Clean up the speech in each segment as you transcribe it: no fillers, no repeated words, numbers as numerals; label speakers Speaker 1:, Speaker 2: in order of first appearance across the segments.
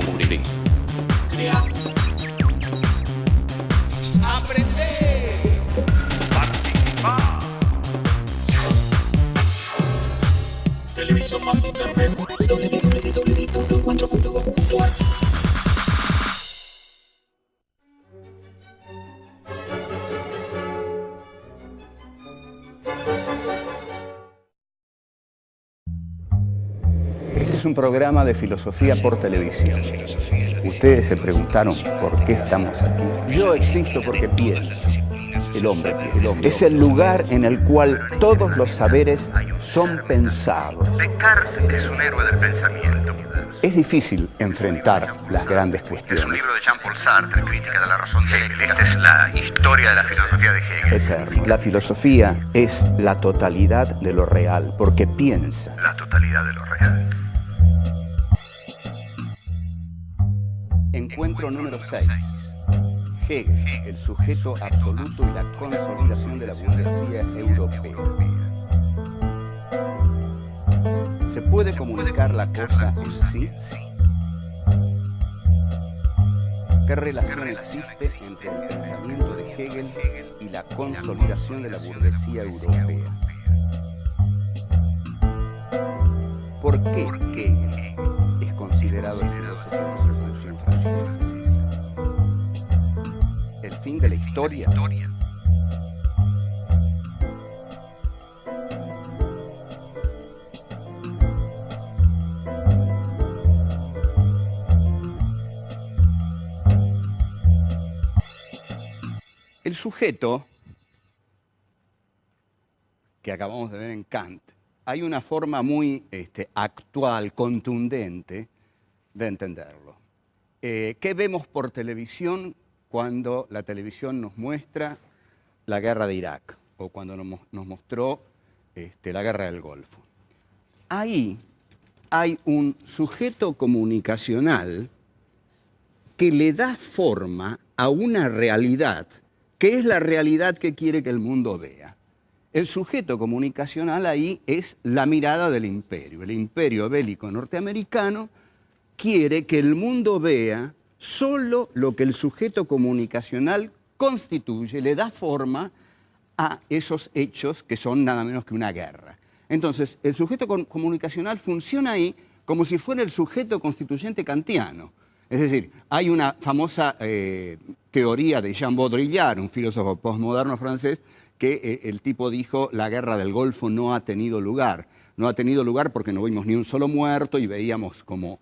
Speaker 1: cubriré.
Speaker 2: Crear. Aprender.
Speaker 3: Participar.
Speaker 2: Televisión más internet. www.encuentro.gov.ar.
Speaker 4: Este es un programa de filosofía por televisión. Ustedes se preguntaron por qué estamos aquí. Yo existo porque pienso. El hombre es el lugar en el cual todos los saberes son pensados.
Speaker 3: Descartes es un héroe del pensamiento.
Speaker 4: Es difícil enfrentar las grandes cuestiones.
Speaker 3: Es un libro de Jean-Paul Sartre, Crítica de la razón de Hegel. Esta es la historia de la filosofía de Hegel.
Speaker 4: Eterno. La filosofía es la totalidad de lo real, porque piensa.
Speaker 3: La totalidad de lo real.
Speaker 4: Encuentro número 6. Hegel, el sujeto absoluto y la consolidación de la burguesía europea. ¿Se puede comunicar la cosa en sí? ¿Qué relación existe entre el pensamiento de Hegel y la consolidación de la burguesía europea? ¿Por qué Hegel es considerado el filósofo de la Revolución Francesa? ¿El fin de la historia? El sujeto que acabamos de ver en Kant, hay una forma muy actual, contundente de entenderlo. ¿Qué vemos por televisión cuando la televisión nos muestra la guerra de Irak o cuando nos mostró la guerra del Golfo? Ahí hay un sujeto comunicacional que le da forma a una realidad que es la realidad que quiere que el mundo vea. El sujeto comunicacional ahí es la mirada del imperio. El imperio bélico norteamericano quiere que el mundo vea solo lo que el sujeto comunicacional constituye, le da forma a esos hechos que son nada menos que una guerra. Entonces, el sujeto comunicacional funciona ahí como si fuera el sujeto constituyente kantiano. Es decir, hay una famosa teoría de Jean Baudrillard, un filósofo postmoderno francés, que el tipo dijo: la guerra del Golfo no ha tenido lugar. No ha tenido lugar porque no vimos ni un solo muerto y veíamos como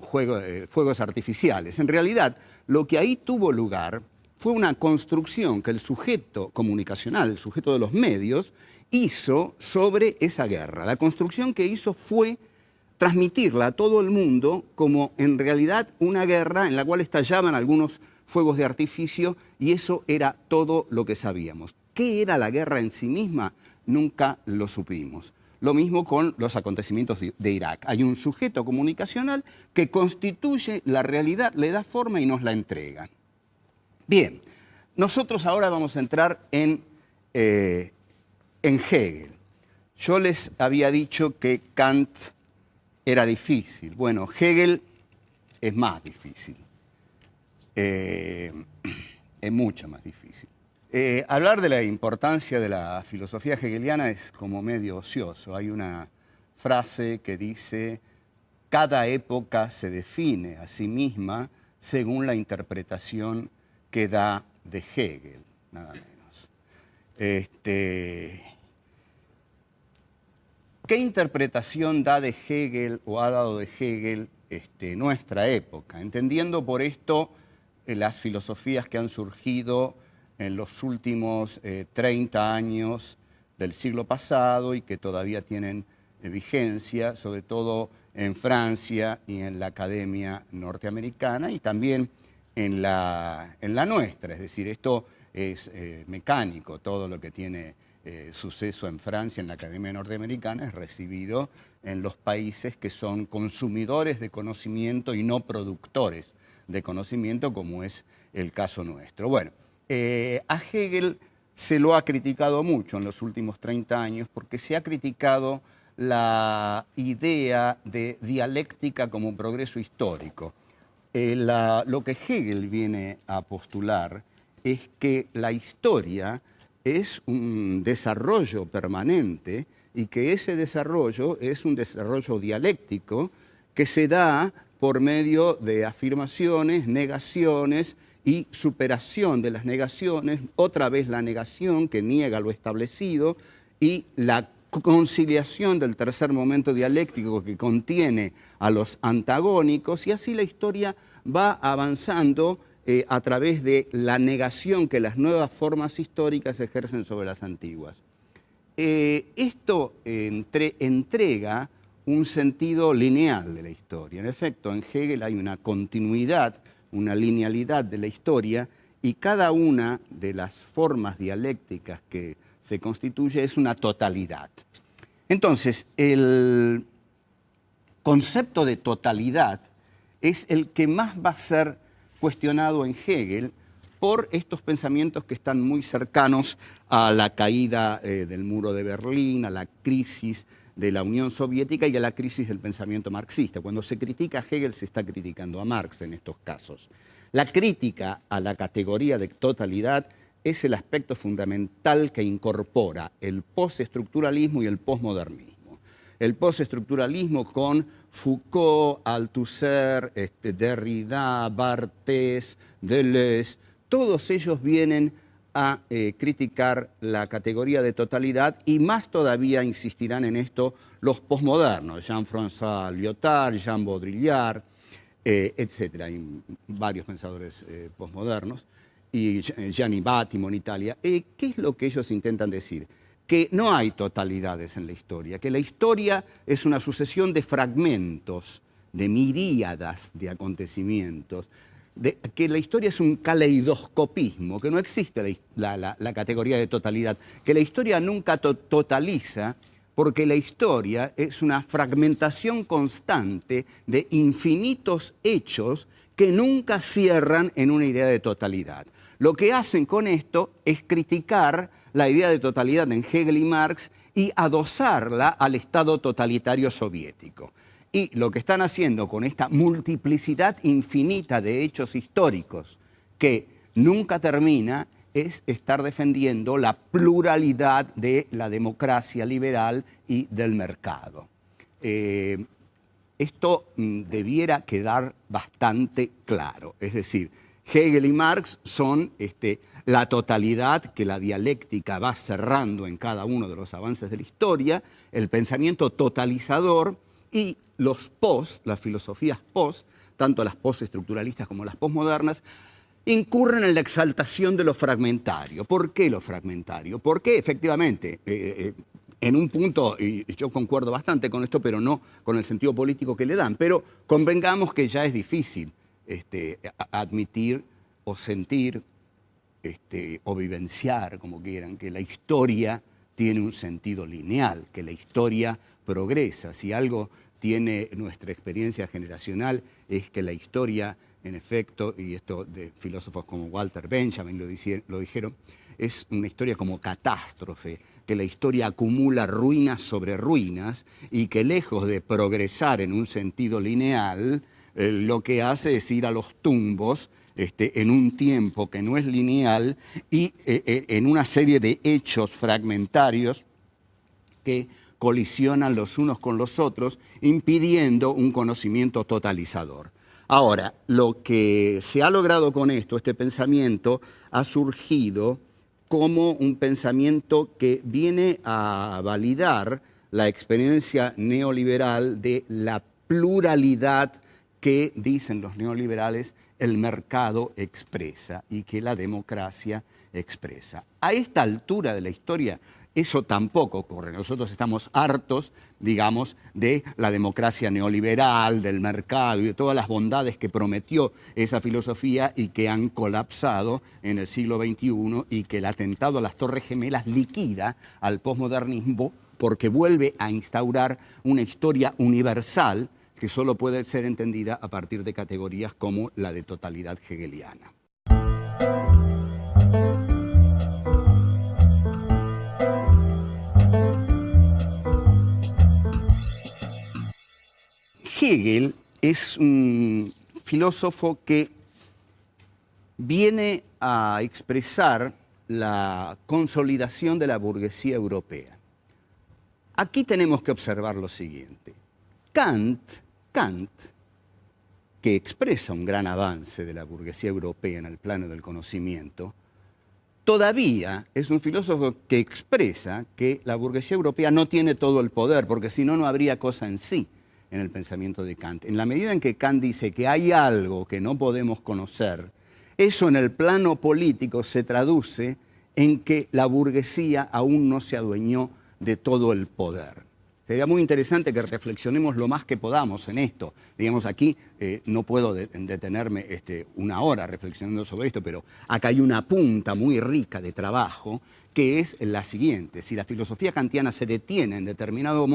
Speaker 4: fuegos artificiales. En realidad, lo que ahí tuvo lugar fue una construcción que el sujeto comunicacional, el sujeto de los medios, hizo sobre esa guerra. La construcción que hizo fue transmitirla a todo el mundo como en realidad una guerra en la cual estallaban algunos fuegos de artificio, y eso era todo lo que sabíamos. ¿Qué era la guerra en sí misma? Nunca lo supimos. Lo mismo con los acontecimientos de Irak. Hay un sujeto comunicacional que constituye la realidad, le da forma y nos la entrega. Bien, nosotros ahora vamos a entrar en Hegel. Yo les había dicho que Kant era difícil. Bueno, Hegel es más difícil. Es mucho más difícil. Hablar de la importancia de la filosofía hegeliana es como medio ocioso. Hay una frase que dice: cada época se define a sí misma según la interpretación que da de Hegel, nada menos. ¿Qué interpretación da de Hegel o ha dado de Hegel nuestra época? Entendiendo por esto las filosofías que han surgido en los últimos 30 años del siglo pasado y que todavía tienen vigencia, sobre todo en Francia y en la academia norteamericana y también en la nuestra. Es decir, esto es mecánico, todo lo que tiene suceso en Francia, en la academia norteamericana, es recibido en los países que son consumidores de conocimiento y no productores de conocimiento, como es el caso nuestro. Bueno, a Hegel se lo ha criticado mucho en los últimos 30 años porque se ha criticado la idea de dialéctica como progreso histórico. Lo que Hegel viene a postular es que la historia es un desarrollo permanente y que ese desarrollo es un desarrollo dialéctico que se da por medio de afirmaciones, negaciones y superación de las negaciones, otra vez la negación que niega lo establecido y la conciliación del tercer momento dialéctico que contiene a los antagónicos, y así la historia va avanzando a través de la negación que las nuevas formas históricas ejercen sobre las antiguas. Esto entrega un sentido lineal de la historia. En efecto, en Hegel hay una continuidad, una linealidad de la historia, y cada una de las formas dialécticas que se constituye es una totalidad. Entonces, el concepto de totalidad es el que más va a ser cuestionado en Hegel por estos pensamientos que están muy cercanos a la caída del muro de Berlín, a la crisis de la Unión Soviética y a la crisis del pensamiento marxista. Cuando se critica a Hegel, se está criticando a Marx en estos casos. La crítica a la categoría de totalidad es el aspecto fundamental que incorpora el postestructuralismo y el posmodernismo. El postestructuralismo con Foucault, Althusser, Derrida, Barthes, Deleuze, todos ellos vienen a criticar la categoría de totalidad, y más todavía insistirán en esto los posmodernos, Jean-François Lyotard, Jean Baudrillard, etc. Hay varios pensadores posmodernos, y Gianni Battimo en Italia. ¿Qué es lo que ellos intentan decir? Que no hay totalidades en la historia, que la historia es una sucesión de fragmentos, de miríadas de acontecimientos, que la historia es un caleidoscopismo, que no existe la categoría de totalidad, que la historia nunca totaliza, porque la historia es una fragmentación constante de infinitos hechos que nunca cierran en una idea de totalidad. Lo que hacen con esto es criticar la idea de totalidad en Hegel y Marx y adosarla al Estado totalitario soviético. Y lo que están haciendo con esta multiplicidad infinita de hechos históricos que nunca termina es estar defendiendo la pluralidad de la democracia liberal y del mercado. Esto debiera quedar bastante claro. Es decir, Hegel y Marx son la totalidad que la dialéctica va cerrando en cada uno de los avances de la historia, el pensamiento totalizador, y los las filosofías tanto las postestructuralistas como las posmodernas, incurren en la exaltación de lo fragmentario. ¿Por qué lo fragmentario? Porque efectivamente, en un punto, y yo concuerdo bastante con esto, pero no con el sentido político que le dan, pero convengamos que ya es difícil admitir o sentir o vivenciar, como quieran, que la historia tiene un sentido lineal, que la historia progresa. Si algo tiene nuestra experiencia generacional es que la historia, en efecto, y esto de filósofos como Walter Benjamin lo dijeron, es una historia como catástrofe, que la historia acumula ruinas sobre ruinas y que lejos de progresar en un sentido lineal, lo que hace es ir a los tumbos en un tiempo que no es lineal y en una serie de hechos fragmentarios que colisionan los unos con los otros, impidiendo un conocimiento totalizador. Ahora, lo que se ha logrado con esto, este pensamiento, ha surgido como un pensamiento que viene a validar la experiencia neoliberal de la pluralidad que, dicen los neoliberales, el mercado expresa y que la democracia expresa. A esta altura de la historia, eso tampoco ocurre. Nosotros estamos hartos, digamos, de la democracia neoliberal, del mercado y de todas las bondades que prometió esa filosofía y que han colapsado en el siglo XXI, y que el atentado a las Torres Gemelas liquida al posmodernismo porque vuelve a instaurar una historia universal que solo puede ser entendida a partir de categorías como la de totalidad hegeliana. Hegel es un filósofo que viene a expresar la consolidación de la burguesía europea. Aquí tenemos que observar lo siguiente. Kant, que expresa un gran avance de la burguesía europea en el plano del conocimiento, todavía es un filósofo que expresa que la burguesía europea no tiene todo el poder, porque si no, no habría cosa en sí en el pensamiento de Kant. En la medida en que Kant dice que hay algo que no podemos conocer, eso en el plano político se traduce en que la burguesía aún no se adueñó de todo el poder. Sería muy interesante que reflexionemos lo más que podamos en esto. Digamos, aquí no puedo detenerme una hora reflexionando sobre esto, pero acá hay una punta muy rica de trabajo que es la siguiente. Si la filosofía kantiana se detiene en determinado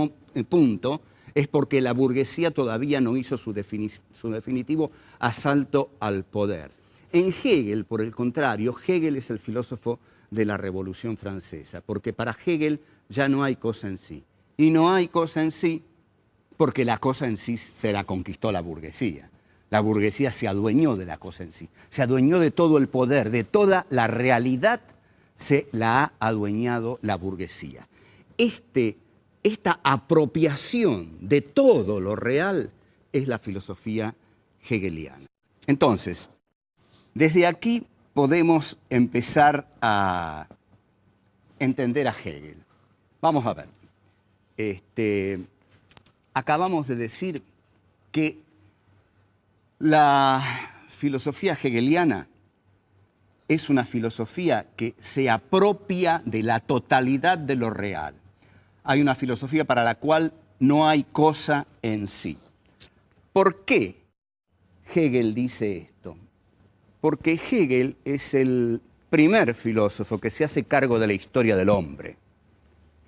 Speaker 4: punto, es porque la burguesía todavía no hizo su definitivo asalto al poder. En Hegel, por el contrario, Hegel es el filósofo de la Revolución Francesa, porque para Hegel ya no hay cosa en sí. Y no hay cosa en sí porque la cosa en sí se la conquistó la burguesía. La burguesía se adueñó de la cosa en sí, se adueñó de todo el poder, de toda la realidad se la ha adueñado la burguesía. Esta apropiación de todo lo real es la filosofía hegeliana. Entonces, desde aquí podemos empezar a entender a Hegel. Vamos a ver. Acabamos de decir que la filosofía hegeliana es una filosofía que se apropia de la totalidad de lo real. Hay una filosofía para la cual no hay cosa en sí. ¿Por qué Hegel dice esto? Porque Hegel es el primer filósofo que se hace cargo de la historia del hombre.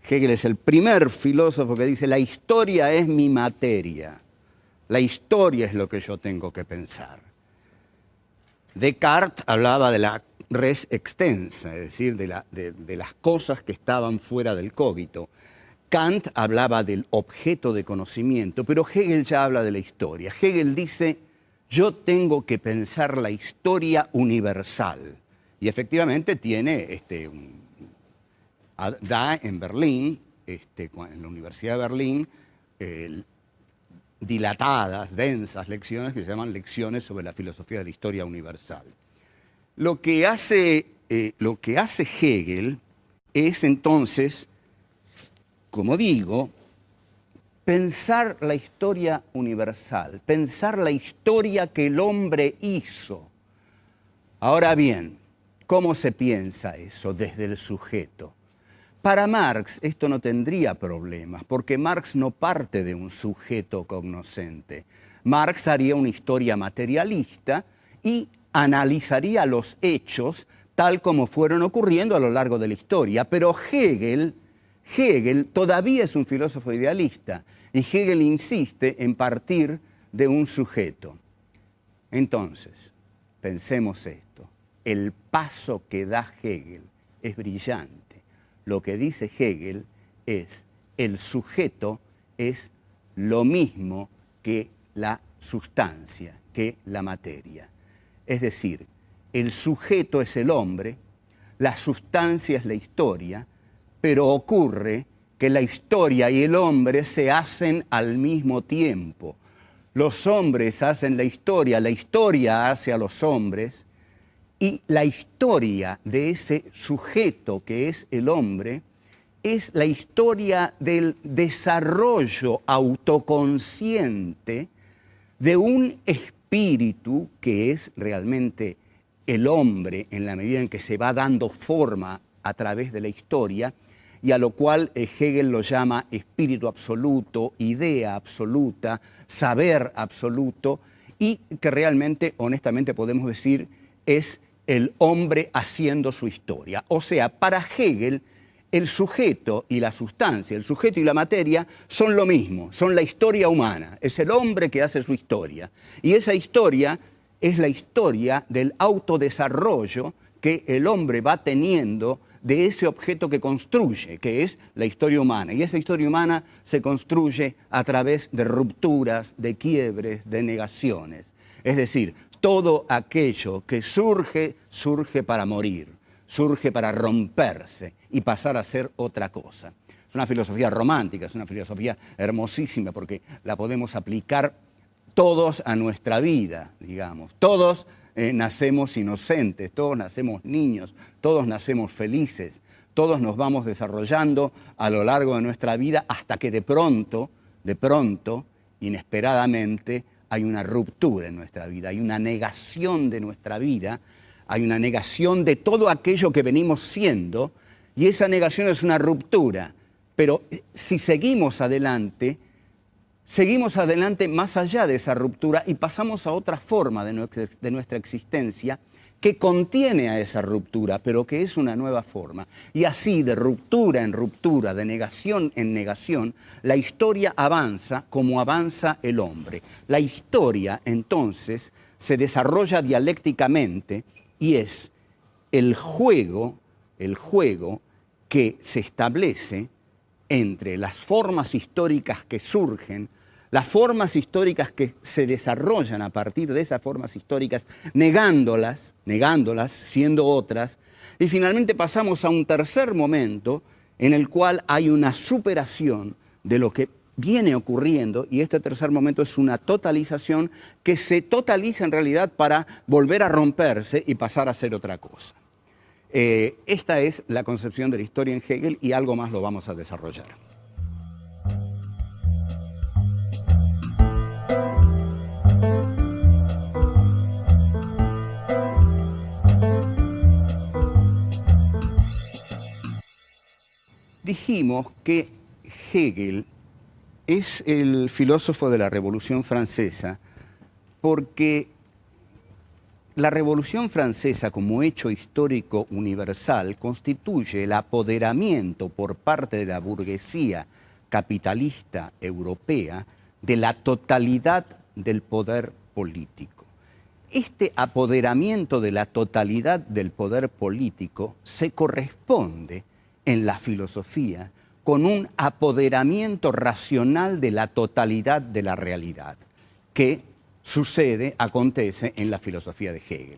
Speaker 4: Hegel es el primer filósofo que dice, la historia es mi materia, la historia es lo que yo tengo que pensar. Descartes hablaba de la res extensa, es decir, de las cosas que estaban fuera del cogito. Kant hablaba del objeto de conocimiento, pero Hegel ya habla de la historia. Hegel dice, yo tengo que pensar la historia universal. Y efectivamente tiene da en Berlín, en la Universidad de Berlín, dilatadas, densas lecciones que se llaman lecciones sobre la filosofía de la historia universal. Lo que hace Hegel es entonces, como digo, pensar la historia universal, pensar la historia que el hombre hizo. Ahora bien, ¿cómo se piensa eso desde el sujeto? Para Marx esto no tendría problemas, porque Marx no parte de un sujeto cognoscente. Marx haría una historia materialista y analizaría los hechos tal como fueron ocurriendo a lo largo de la historia. Pero Hegel todavía es un filósofo idealista y Hegel insiste en partir de un sujeto. Entonces, pensemos esto, el paso que da Hegel es brillante. Lo que dice Hegel es, el sujeto es lo mismo que la sustancia, que la materia. Es decir, el sujeto es el hombre, la sustancia es la historia, pero ocurre que la historia y el hombre se hacen al mismo tiempo. Los hombres hacen la historia hace a los hombres, y la historia de ese sujeto que es el hombre es la historia del desarrollo autoconsciente de un espíritu que es realmente el hombre en la medida en que se va dando forma a través de la historia y a lo cual Hegel lo llama espíritu absoluto, idea absoluta, saber absoluto y que realmente, honestamente podemos decir, es el hombre haciendo su historia. O sea, para Hegel, el sujeto y la sustancia, el sujeto y la materia son lo mismo, son la historia humana. Es el hombre que hace su historia. Y esa historia es la historia del autodesarrollo que el hombre va teniendo de ese objeto que construye, que es la historia humana. Y esa historia humana se construye a través de rupturas, de quiebres, de negaciones. Es decir, todo aquello que surge, surge para morir, surge para romperse y pasar a ser otra cosa. Es una filosofía romántica, es una filosofía hermosísima porque la podemos aplicar todos a nuestra vida, digamos. Todos nacemos inocentes, todos nacemos niños, todos nacemos felices, todos nos vamos desarrollando a lo largo de nuestra vida hasta que de pronto, inesperadamente, hay una ruptura en nuestra vida, hay una negación de nuestra vida, hay una negación de todo aquello que venimos siendo, y esa negación es una ruptura. Pero si seguimos adelante más allá de esa ruptura y pasamos a otra forma de nuestra existencia que contiene a esa ruptura, pero que es una nueva forma. Y así, de ruptura en ruptura, de negación en negación, la historia avanza como avanza el hombre. La historia, entonces, se desarrolla dialécticamente y es el juego que se establece entre las formas históricas que surgen, las formas históricas que se desarrollan a partir de esas formas históricas, negándolas, siendo otras, y finalmente pasamos a un tercer momento en el cual hay una superación de lo que viene ocurriendo, y este tercer momento es una totalización que se totaliza en realidad para volver a romperse y pasar a ser otra cosa. Esta es la concepción de la historia en Hegel y algo más lo vamos a desarrollar. Dijimos que Hegel es el filósofo de la Revolución Francesa porque la Revolución Francesa como hecho histórico universal constituye el apoderamiento por parte de la burguesía capitalista europea de la totalidad del poder político. Este apoderamiento de la totalidad del poder político se corresponde en la filosofía con un apoderamiento racional de la totalidad de la realidad, que acontece en la filosofía de Hegel.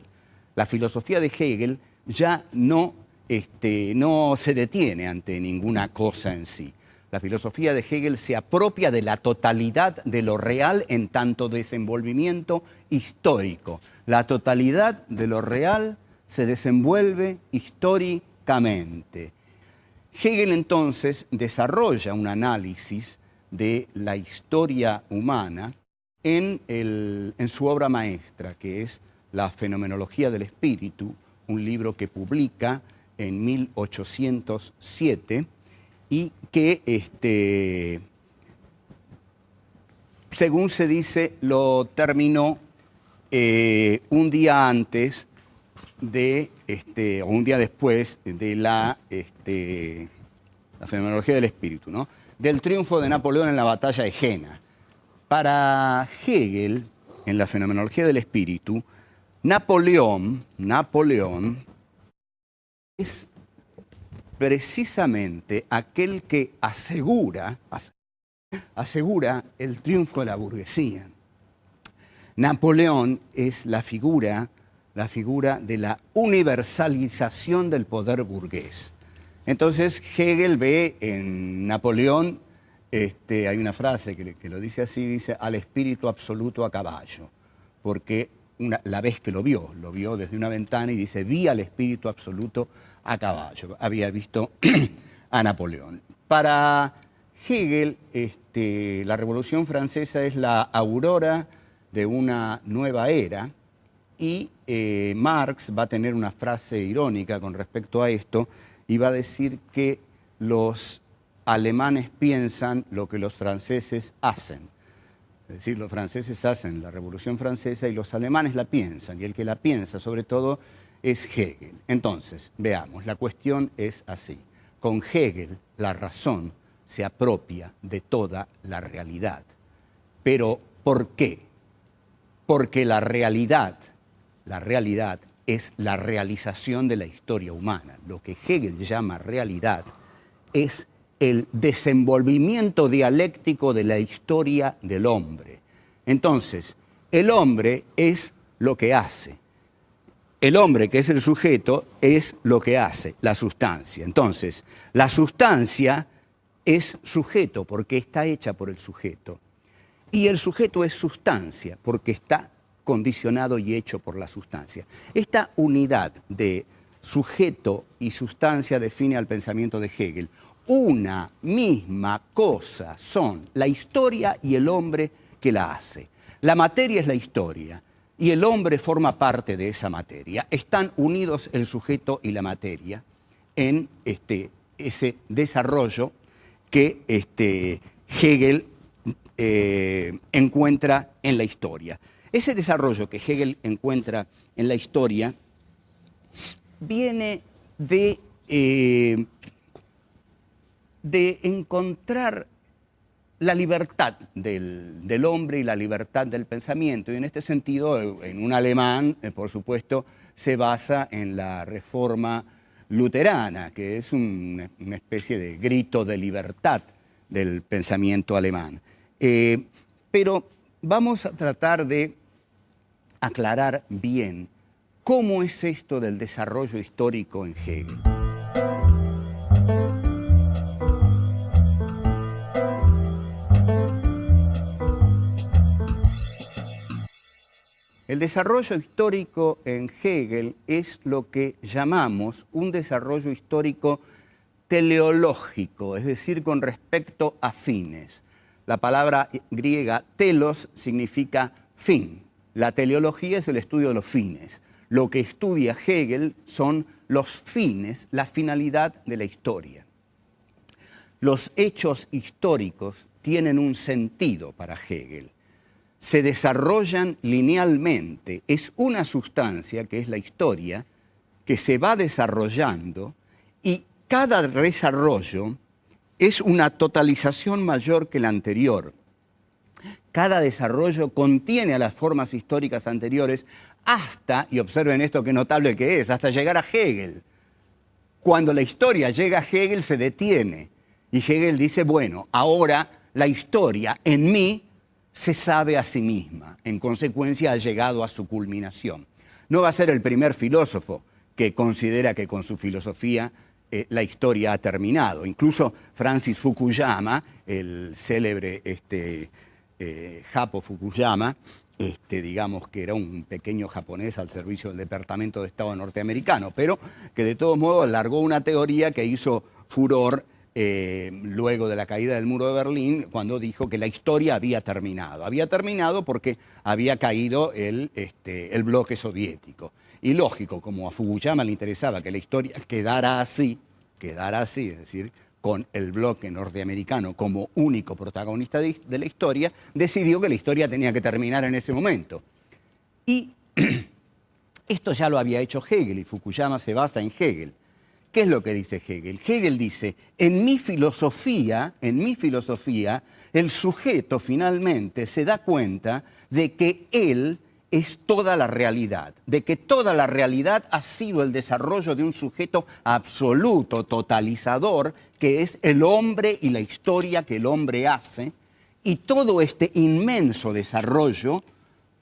Speaker 4: La filosofía de Hegel ya no se detiene ante ninguna cosa en sí. La filosofía de Hegel se apropia de la totalidad de lo real en tanto desenvolvimiento histórico. La totalidad de lo real se desenvuelve históricamente. Hegel entonces desarrolla un análisis de la historia humana en su obra maestra, que es La Fenomenología del Espíritu, un libro que publica en 1807 y que, según se dice, lo terminó un día antes o un día después de la Fenomenología del Espíritu, ¿no? Del triunfo de Napoleón en la batalla de Jena. Para Hegel, en la Fenomenología del Espíritu, Napoleón es precisamente aquel que asegura el triunfo de la burguesía. Napoleón es la figura de la universalización del poder burgués. Entonces Hegel ve en Napoleón, hay una frase que lo dice así, dice al espíritu absoluto a caballo, porque la vez que lo vio desde una ventana y dice, vi al espíritu absoluto a caballo, había visto a Napoleón. Para Hegel, la Revolución Francesa es la aurora de una nueva era y Marx va a tener una frase irónica con respecto a esto y va a decir que los alemanes piensan lo que los franceses hacen. Es decir, los franceses hacen la Revolución Francesa y los alemanes la piensan, y el que la piensa sobre todo es Hegel. Entonces, veamos, la cuestión es así. Con Hegel, la razón se apropia de toda la realidad. Pero, ¿por qué? Porque la realidad es la realización de la historia humana. Lo que Hegel llama realidad es el desenvolvimiento dialéctico de la historia del hombre. Entonces, el hombre es lo que hace. El hombre, que es el sujeto, es lo que hace, la sustancia. Entonces, la sustancia es sujeto porque está hecha por el sujeto. Y el sujeto es sustancia porque está condicionado y hecho por la sustancia. Esta unidad de sujeto y sustancia define al pensamiento de Hegel. Una misma cosa son la historia y el hombre que la hace. La materia es la historia y el hombre forma parte de esa materia. Están unidos el sujeto y la materia en ese desarrollo que Hegel encuentra en la historia. Ese desarrollo que Hegel encuentra en la historia viene de encontrar la libertad del hombre y la libertad del pensamiento. Y en este sentido, en un alemán, por supuesto, se basa en la reforma luterana, que es una especie de grito de libertad del pensamiento alemán. Pero vamos a tratar de aclarar bien cómo es esto del desarrollo histórico en Hegel. El desarrollo histórico en Hegel es lo que llamamos un desarrollo histórico teleológico, es decir, con respecto a fines. La palabra griega telos significa fin. La teleología es el estudio de los fines. Lo que estudia Hegel son los fines, la finalidad de la historia. Los hechos históricos tienen un sentido para Hegel. Se desarrollan linealmente. Es una sustancia, que es la historia, que se va desarrollando y cada desarrollo es una totalización mayor que la anterior. Cada desarrollo contiene a las formas históricas anteriores hasta, y observen esto qué notable que es, hasta llegar a Hegel. Cuando la historia llega a Hegel se detiene y Hegel dice, bueno, ahora la historia en mí se sabe a sí misma, en consecuencia ha llegado a su culminación. No va a ser el primer filósofo que considera que con su filosofía la historia ha terminado. Incluso Francis Fukuyama, el célebre Japo Fukuyama, digamos que era un pequeño japonés al servicio del Departamento de Estado norteamericano, pero que de todos modos largó una teoría que hizo furor luego de la caída del muro de Berlín, cuando dijo que la historia había terminado. Había terminado porque había caído el bloque soviético. Y lógico, como a Fukuyama le interesaba que la historia quedara así, es decir, con el bloque norteamericano como único protagonista de la historia, decidió que la historia tenía que terminar en ese momento. Y esto ya lo había hecho Hegel, y Fukuyama se basa en Hegel. ¿Qué es lo que dice Hegel? Hegel dice, en mi filosofía, el sujeto finalmente se da cuenta de que él es toda la realidad, de que toda la realidad ha sido el desarrollo de un sujeto absoluto, totalizador, que es el hombre y la historia que el hombre hace, y todo este inmenso desarrollo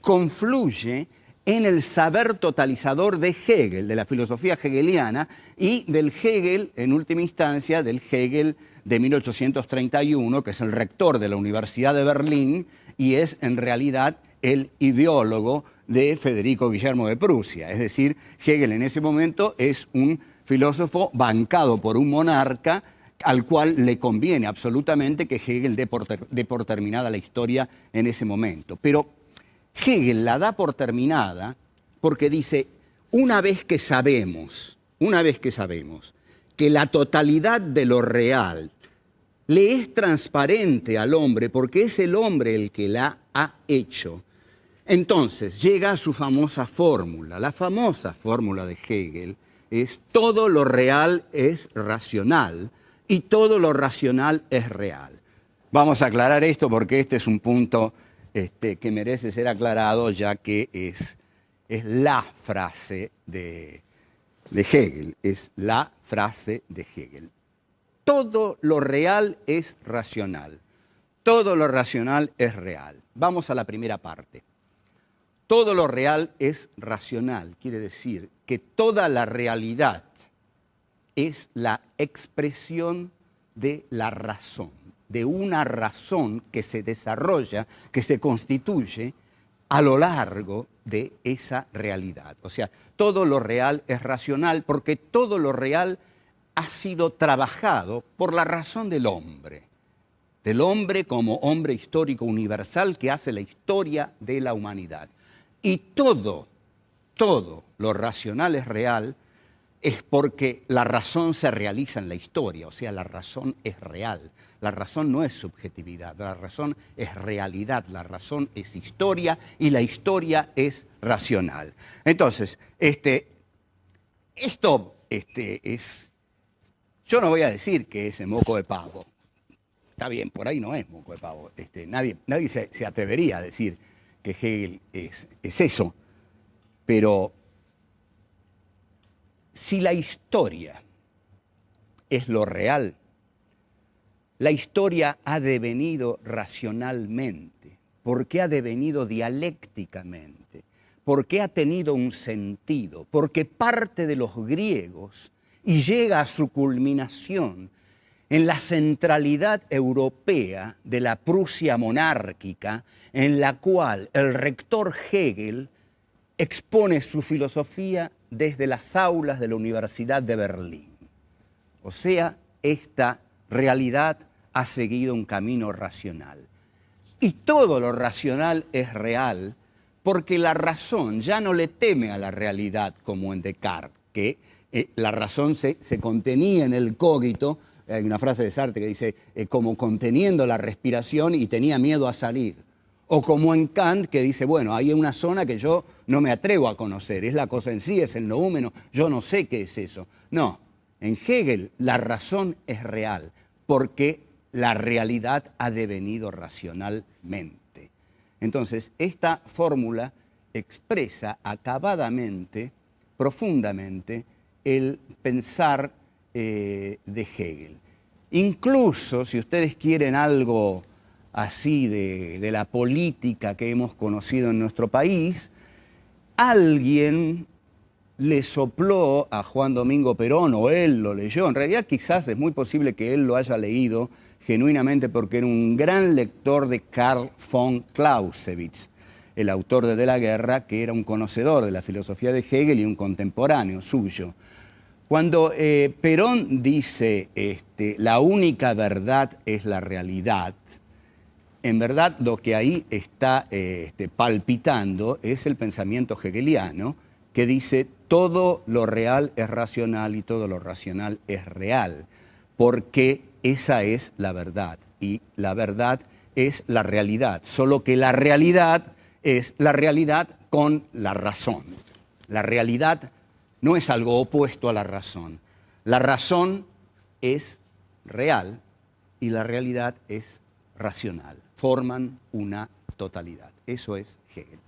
Speaker 4: confluye en el saber totalizador de Hegel, de la filosofía hegeliana, y del Hegel, en última instancia, del Hegel de 1831, que es el rector de la Universidad de Berlín, y es en realidad el ideólogo de Federico Guillermo de Prusia. Es decir, Hegel en ese momento es un filósofo bancado por un monarca al cual le conviene absolutamente que Hegel dé por terminada la historia en ese momento. Pero Hegel la da por terminada porque dice, una vez que sabemos que la totalidad de lo real le es transparente al hombre porque es el hombre el que la ha hecho, entonces llega a su famosa fórmula. La famosa fórmula de Hegel es todo lo real es racional y todo lo racional es real. Vamos a aclarar esto porque este es un punto que merece ser aclarado, ya que es es la frase de Hegel, es la frase de Hegel. Todo lo real es racional, todo lo racional es real. Vamos a la primera parte. Todo lo real es racional, quiere decir que toda la realidad es la expresión de la razón, de una razón que se desarrolla, que se constituye a lo largo de esa realidad. O sea, todo lo real es racional porque todo lo real ha sido trabajado por la razón del hombre como hombre histórico universal que hace la historia de la humanidad. Y todo lo racional es real es porque la razón se realiza en la historia, o sea, la razón es real. La razón no es subjetividad, la razón es realidad, la razón es historia y la historia es racional. Entonces, esto es... Yo no voy a decir que es moco de pavo. Está bien, por ahí no es moco de pavo. Nadie se atrevería a decir que Hegel es eso. Pero si la historia es lo real, la historia ha devenido racionalmente, porque ha devenido dialécticamente, porque ha tenido un sentido, porque parte de los griegos y llega a su culminación en la centralidad europea de la Prusia monárquica, en la cual el rector Hegel expone su filosofía desde las aulas de la Universidad de Berlín. O sea, esta realidad ha seguido un camino racional. Y todo lo racional es real porque la razón ya no le teme a la realidad como en Descartes, que la razón se contenía en el cogito. Hay una frase de Sartre que dice como conteniendo la respiración y tenía miedo a salir. O como en Kant que dice, bueno, hay una zona que yo no me atrevo a conocer, es la cosa en sí, es el noúmeno, yo no sé qué es eso. No, en Hegel la razón es real porque la realidad ha devenido racionalmente. Entonces, esta fórmula expresa acabadamente, profundamente, el pensar de Hegel. Incluso, si ustedes quieren algo así de la política que hemos conocido en nuestro país, alguien le sopló a Juan Domingo Perón, o él lo leyó. En realidad quizás es muy posible que él lo haya leído genuinamente porque era un gran lector de Karl von Clausewitz, el autor de la Guerra, que era un conocedor de la filosofía de Hegel y un contemporáneo suyo. Cuando Perón dice la única verdad es la realidad, en verdad lo que ahí está palpitando es el pensamiento hegeliano que dice todo lo real es racional y todo lo racional es real, porque esa es la verdad y la verdad es la realidad, solo que la realidad es la realidad con la razón. La realidad no es algo opuesto a la razón. La razón es real y la realidad es racional. Forman una totalidad. Eso es Hegel.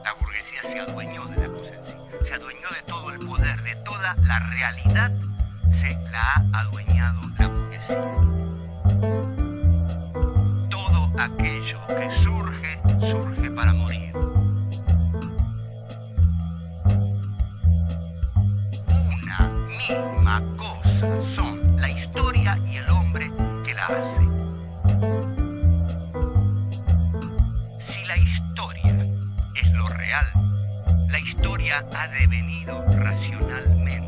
Speaker 3: La burguesía se adueñó de la cosa en sí, se adueñó de todo el poder, de toda la realidad, se la ha adueñado la burguesía. Todo aquello que surge, surge para morir. Una misma cosa son la historia y el hombre que la hace. Si la historia es lo real, la historia ha devenido racionalmente.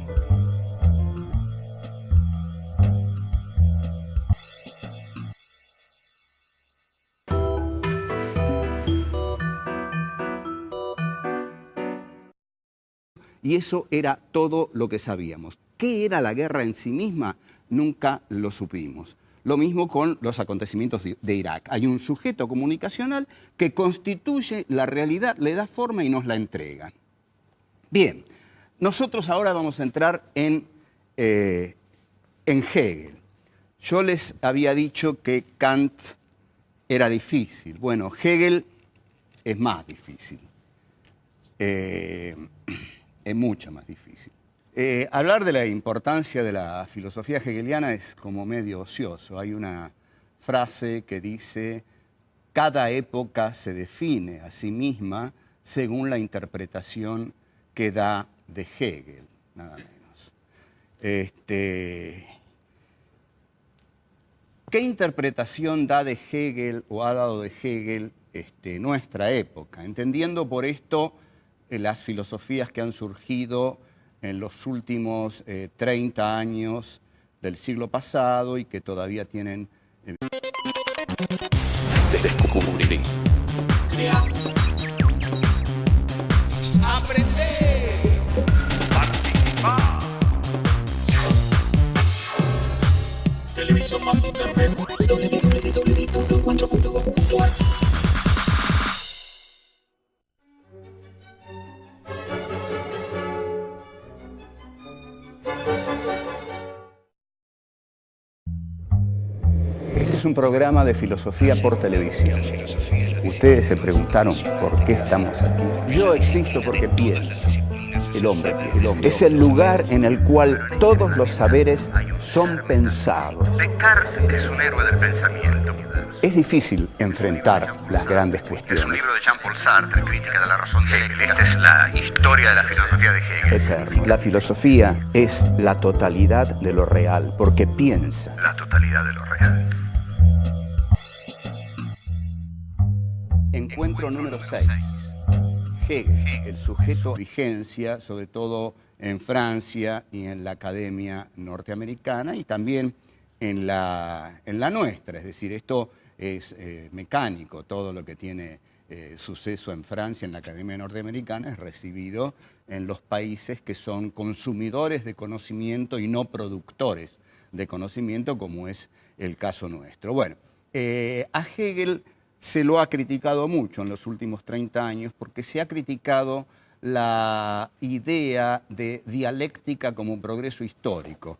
Speaker 4: Y eso era todo lo que sabíamos. ¿Qué era la guerra en sí misma? Nunca lo supimos. Lo mismo con los acontecimientos de Irak. Hay un sujeto comunicacional que constituye la realidad, le da forma y nos la entrega. Bien, nosotros ahora vamos a entrar en Hegel. Yo les había dicho que Kant era difícil. Bueno, Hegel es más difícil. Es mucho más difícil. Hablar de la importancia de la filosofía hegeliana es como medio ocioso. Hay una frase que dice: cada época se define a sí misma según la interpretación que da de Hegel, nada menos. ¿Qué interpretación da de Hegel o ha dado de Hegel nuestra época? Entendiendo por esto las filosofías que han surgido en los últimos 30 años del siglo pasado y que todavía tienen...
Speaker 2: Descubrir. Crear. Aprender.
Speaker 3: Participar.
Speaker 2: Televisión más internet. www.encuentro.com.ar.
Speaker 4: Este es un programa de filosofía por televisión. Ustedes se preguntaron por qué estamos aquí. Yo existo porque pienso. El hombre es el lugar en el cual todos los saberes son pensados.
Speaker 3: Descartes es un héroe del pensamiento.
Speaker 4: Es difícil enfrentar las grandes
Speaker 3: Es un
Speaker 4: cuestiones.
Speaker 3: libro de Jean-Paul Sartre, Crítica de la razón de Hegel. Esta es la historia de la filosofía de Hegel.
Speaker 4: Eterno. La filosofía es la totalidad de lo real, porque piensa.
Speaker 3: La totalidad de lo real.
Speaker 4: Encuentro número 6. Hegel, el sujeto de vigencia, sobre todo en Francia y en la academia norteamericana y también en la nuestra. Es decir, esto es mecánico. Todo lo que tiene suceso en Francia, en la academia norteamericana, es recibido en los países que son consumidores de conocimiento y no productores de conocimiento, como es el caso nuestro. Bueno, a Hegel se lo ha criticado mucho en los últimos 30 años porque se ha criticado la idea de dialéctica como un progreso histórico.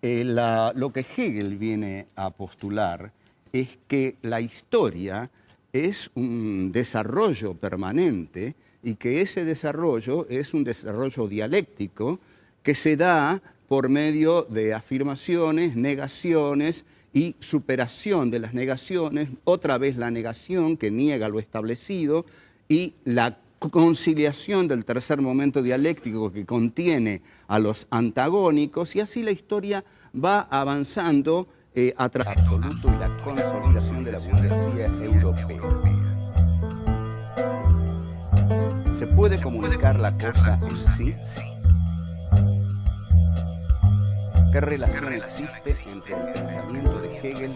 Speaker 4: Lo que Hegel viene a postular es que la historia es un desarrollo permanente y que ese desarrollo es un desarrollo dialéctico que se da por medio de afirmaciones, negaciones y superación de las negaciones, otra vez la negación que niega lo establecido y la conciliación del tercer momento dialéctico que contiene a los antagónicos, y así la historia va avanzando a través del absoluto y la consolidación de la burguesía europea. ¿Se puede comunicar la cosa en sí? ¿Qué relación existe entre el pensamiento de Hegel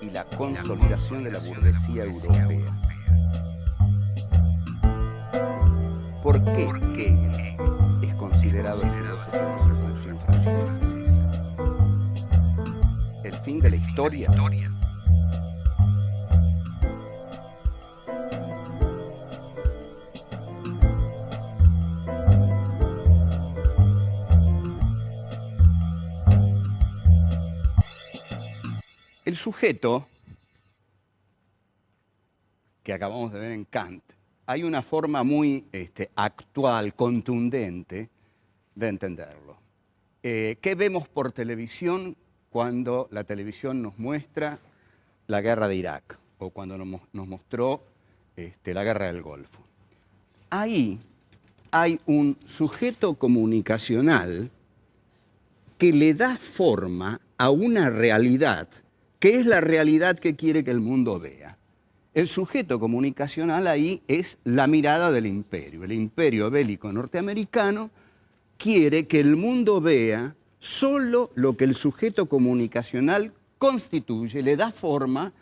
Speaker 4: y la consolidación de la burguesía europea? ¿Por qué Hegel es considerado el filósofo de la Revolución Francesa? ¿El fin de la historia? El sujeto que acabamos de ver en Kant, hay una forma muy actual, contundente de entenderlo. ¿Qué vemos por televisión cuando la televisión nos muestra la guerra de Irak o cuando nos mostró la guerra del Golfo? Ahí hay un sujeto comunicacional que le da forma a una realidad que es la realidad que quiere que el mundo vea. El sujeto comunicacional ahí es la mirada del imperio. El imperio bélico norteamericano quiere que el mundo vea solo lo que el sujeto comunicacional constituye, le da forma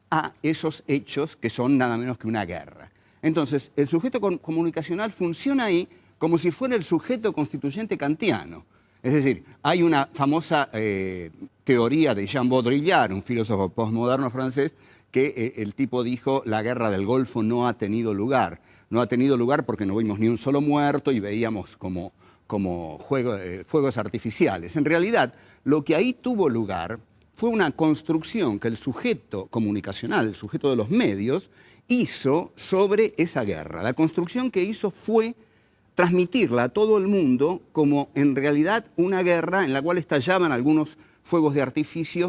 Speaker 4: a esos hechos que son nada menos que una guerra. Entonces, el sujeto comunicacional funciona ahí como si fuera el sujeto constituyente kantiano. Es decir, hay una famosa teoría de Jean Baudrillard, un filósofo postmoderno francés, que el tipo dijo: la guerra del Golfo no ha tenido lugar. No ha tenido lugar porque no vimos ni un solo muerto y veíamos como fuegos artificiales. En realidad, lo que ahí tuvo lugar fue una construcción que el sujeto comunicacional, el sujeto de los medios, hizo sobre esa guerra. La construcción que hizo fue transmitirla a todo el mundo como en realidad una guerra en la cual estallaban algunos fuegos de artificio